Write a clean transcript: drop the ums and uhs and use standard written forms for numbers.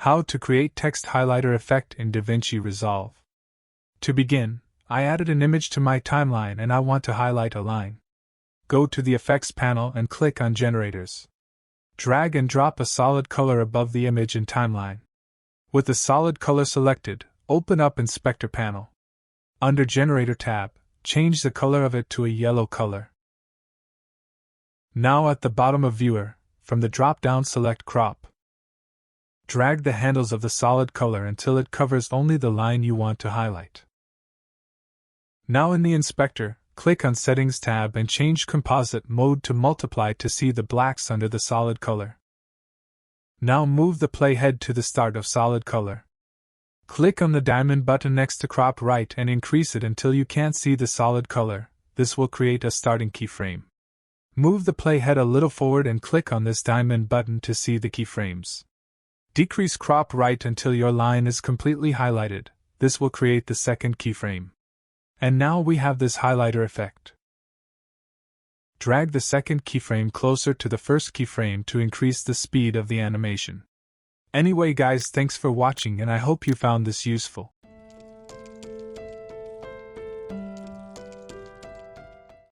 How to create text highlighter effect in Davinci Resolve. To begin, I added an image to my timeline and I want to highlight a line. Go to the Effects panel and click on Generators. Drag and drop a solid color above the image in timeline. With the solid color selected, open up Inspector panel. Under Generator tab, change the color of it to a yellow color. Now at the bottom of Viewer, from the drop-down select Crop. Drag the handles of the solid color until it covers only the line you want to highlight. Now in the Inspector, click on Settings tab and change Composite Mode to Multiply to see the blacks under the solid color. Now move the playhead to the start of solid color. Click on the diamond button next to Crop Right and increase it until you can't see the solid color. This will create a starting keyframe. Move the playhead a little forward and click on this diamond button to see the keyframes. Decrease Crop Right until your line is completely highlighted. This will create the second keyframe. And now we have this highlighter effect. Drag the second keyframe closer to the first keyframe to increase the speed of the animation. Anyway guys, thanks for watching and I hope you found this useful.